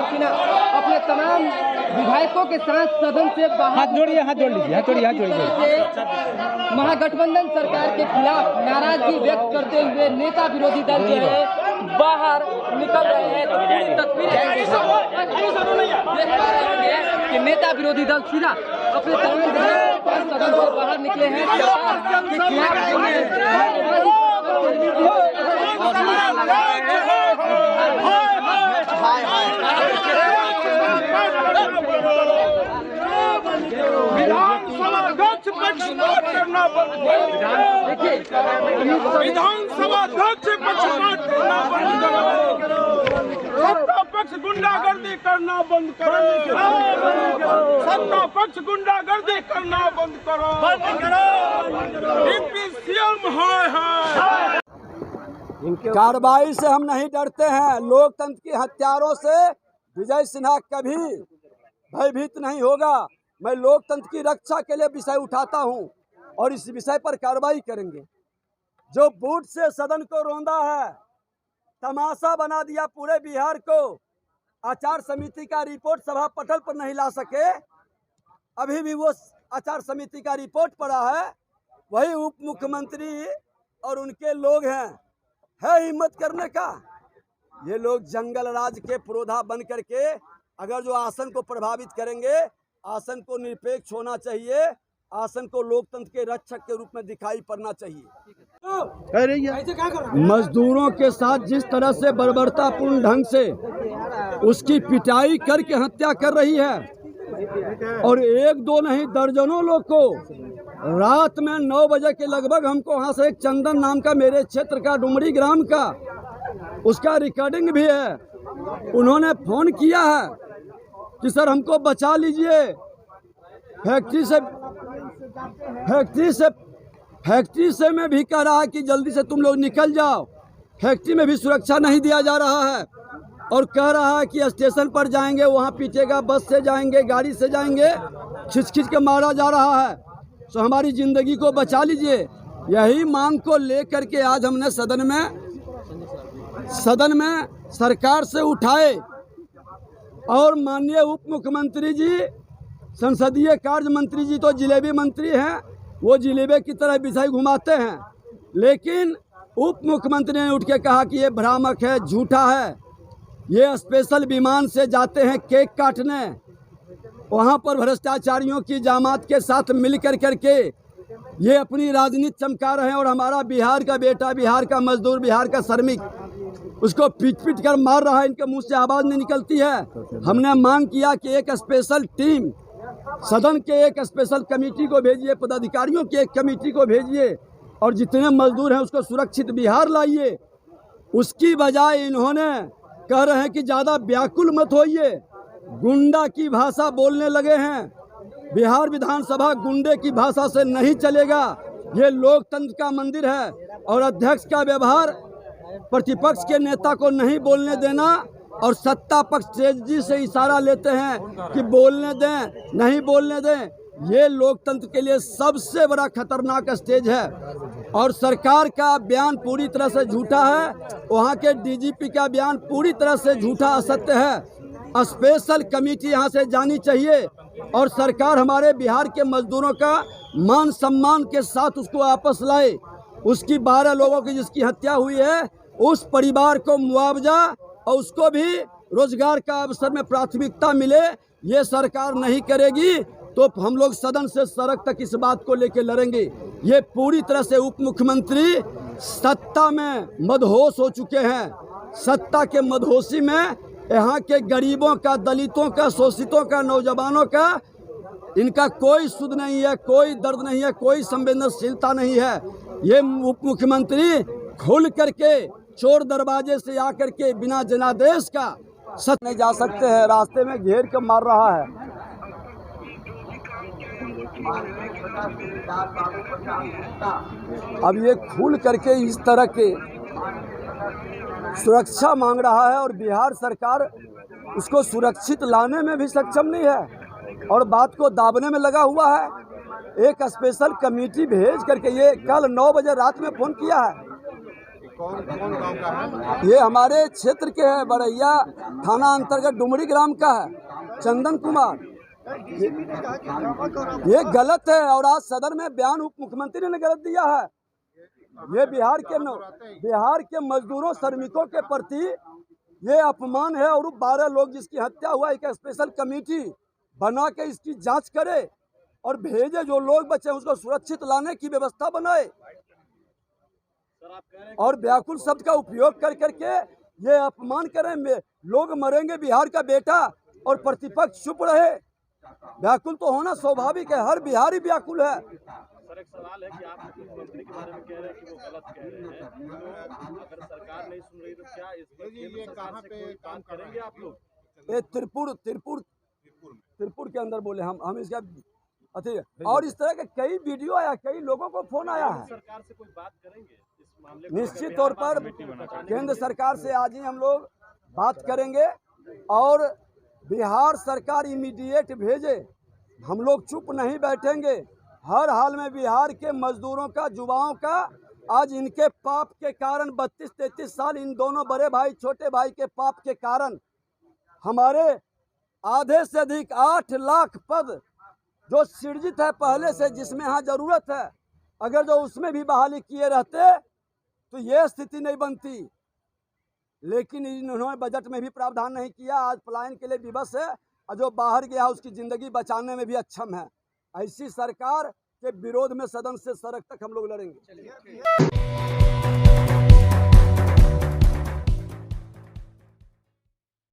सिन्हा अपने तमाम विधायकों के साथ सदन से बाहर हाथ जोड़ लीजिए। महागठबंधन सरकार के खिलाफ नाराजगी व्यक्त करते हुए नेता विरोधी दल जो है बाहर निकल रहे हैं। तो पूरी तस्वीरें देख पा रहे हैं कि नेता विरोधी दल सीधा अपने तमाम विधायकों के साथ सदन से बाहर निकले हैं। सरकार के खिलाफ विधानसभा अध्यक्ष पक्षपात करना बंद करो, सत्ता पक्ष गुंडागर्दी करना बंद करो, सत्ता पक्ष गुंडागर्दी करना बंद करो। डिप्टी सीएम हाय। कार्रवाई से हम नहीं डरते हैं। लोकतंत्र की हत्यारों से विजय सिन्हा कभी भयभीत नहीं होगा। मैं लोकतंत्र की रक्षा के लिए विषय उठाता हूं और इस विषय पर कार्रवाई करेंगे। जो बूथ से सदन को रौंदा है, तमाशा बना दिया पूरे बिहार को, आचार समिति का रिपोर्ट सभा पटल पर नहीं ला सके, अभी भी वो आचार समिति का रिपोर्ट पड़ा है, वही उप मुख्यमंत्री और उनके लोग हैं। है हिम्मत करने का। ये लोग जंगल राज के पुरोधा बन करके अगर जो आसन को प्रभावित करेंगे, आसन को निरपेक्ष होना चाहिए, आसन को लोकतंत्र के रक्षक के रूप में दिखाई पड़ना चाहिए। मजदूरों के साथ जिस तरह से बर्बरतापूर्ण ढंग से उसकी पिटाई करके हत्या कर रही है, और एक दो नहीं दर्जनों लोग को रात में 9 बजे के लगभग हमको वहाँ से एक चंदन नाम का मेरे क्षेत्र का डुमरी ग्राम का उसका रिकॉर्डिंग भी है। उन्होंने फोन किया है कि सर हमको बचा लीजिए, फैक्ट्री से मैं भी कह रहा है कि जल्दी से तुम लोग निकल जाओ। फैक्ट्री में भी सुरक्षा नहीं दिया जा रहा है और कह रहा है कि स्टेशन पर जाएंगे, वहाँ पीटेगा, बस से जाएंगे, गाड़ी से जाएंगे, खिंच खिंच के मारा जा रहा है। तो हमारी जिंदगी को बचा लीजिए। यही मांग को लेकर के आज हमने सदन में सरकार से उठाए और माननीय उप मुख्यमंत्री जी, संसदीय कार्य मंत्री जी तो जिलेबी मंत्री हैं, वो जिलेबे की तरह विषय घुमाते हैं, लेकिन उप मुख्यमंत्री ने उठ के कहा कि ये भ्रामक है, झूठा है। ये स्पेशल विमान से जाते हैं केक काटने, वहाँ पर भ्रष्टाचारियों की जामात के साथ मिल करके ये अपनी राजनीति चमका रहे हैं। और हमारा बिहार का बेटा, बिहार का मजदूर, बिहार का श्रमिक उसको पीट पीट कर मार रहा है, इनके मुंह से आवाज़ नहीं निकलती है। हमने मांग किया कि एक स्पेशल टीम, सदन के एक स्पेशल कमेटी को भेजिए, पदाधिकारियों की एक कमेटी को भेजिए और जितने मजदूर हैं उसको सुरक्षित बिहार लाइए। उसकी बजाय इन्होंने कह रहे हैं कि ज़्यादा व्याकुल मत होइए, गुंडा की भाषा बोलने लगे हैं। बिहार विधानसभा गुंडे की भाषा से नहीं चलेगा। ये लोकतंत्र का मंदिर है और अध्यक्ष का व्यवहार प्रतिपक्ष के नेता को नहीं बोलने देना और सत्ता पक्ष तेजी से इशारा लेते हैं कि बोलने दें, नहीं बोलने दें। ये लोकतंत्र के लिए सबसे बड़ा खतरनाक स्टेज है और सरकार का बयान पूरी तरह से झूठा है। वहाँ के डीजीपी का बयान पूरी तरह से झूठा, असत्य है। स्पेशल कमेटी यहाँ से जानी चाहिए और सरकार हमारे बिहार के मजदूरों का मान सम्मान के साथ उसको वापस लाए। उसकी 12 लोगों की जिसकी हत्या हुई है, उस परिवार को मुआवजा और उसको भी रोजगार का अवसर में प्राथमिकता मिले। ये सरकार नहीं करेगी तो हम लोग सदन से सड़क तक इस बात को लेकर लड़ेंगे। ये पूरी तरह से उप मुख्यमंत्री सत्ता में मदहोश हो चुके हैं। सत्ता के मदहोशी में यहाँ के गरीबों का, दलितों का, शोषितों का, नौजवानों का इनका कोई सुध नहीं है, कोई दर्द नहीं है, कोई संवेदनशीलता नहीं है। ये उप मुख्यमंत्री खुल करके चोर दरवाजे से आकर के बिना जनादेश का सच नहीं जा सकते हैं, रास्ते में घेर कर मार रहा है। अब ये खुल करके इस तरह के सुरक्षा मांग रहा है और बिहार सरकार उसको सुरक्षित लाने में भी सक्षम नहीं है और बात को दाबने में लगा हुआ है। एक स्पेशल कमेटी भेज करके, ये कल 9 बजे रात में फ़ोन किया है कौन गांव का है? ये हमारे क्षेत्र के है, बड़ैया थाना अंतर्गत डुमरी ग्राम का है, चंदन कुमार। ये गलत है और आज सदन में बयान उप मुख्यमंत्री ने गलत दिया है। ये बिहार के मजदूरों श्रमिकों के प्रति ये अपमान है और 12 लोग जिसकी हत्या हुआ, एक स्पेशल कमेटी बना के इसकी जांच करे और भेजे, जो लोग बचे उसको सुरक्षित लाने की व्यवस्था बनाए। और व्याकुल शब्द का उपयोग कर करके ये अपमान करें, लोग मरेंगे, बिहार का बेटा, और प्रतिपक्ष चुप रहे। व्याकुल तो होना स्वाभाविक है, हर बिहारी व्याकुल है। सर, एक सवाल है कि आप मुख्यमंत्री के बारे में कह रहे हैं कि वो गलत कह रहे हैं, तो अगर सरकार नहीं सुन रही तो क्या इस पर केंद्र सरकार से कोई काम करेंगे आप लोग? ये त्रिपुर के अंदर बोले हम इसका अति, और इस तरह के कई वीडियो आया, कई लोगों को फोन आया है। सरकार से कोई बात करेंगे इस मामले? निश्चित तौर पर केंद्र सरकार से आज ही हम लोग बात करेंगे और बिहार सरकार इमीडिएट भेजे। हम लोग चुप नहीं बैठेंगे। हर हाल में बिहार के मजदूरों का, युवाओं का, आज इनके पाप के कारण 32-33 साल, इन दोनों बड़े भाई छोटे भाई के पाप के कारण हमारे आधे से अधिक 8 लाख पद जो सृजित है पहले से, जिसमें यहाँ जरूरत है, अगर जो उसमें भी बहाली किए रहते तो ये स्थिति नहीं बनती। लेकिन इन्होंने बजट में भी प्रावधान नहीं किया। आज पलायन के लिए विवश है और जो बाहर गया उसकी जिंदगी बचाने में भी अक्षम है। ऐसी सरकार के विरोध में सदन से सड़क तक हम लोग लड़ेंगे।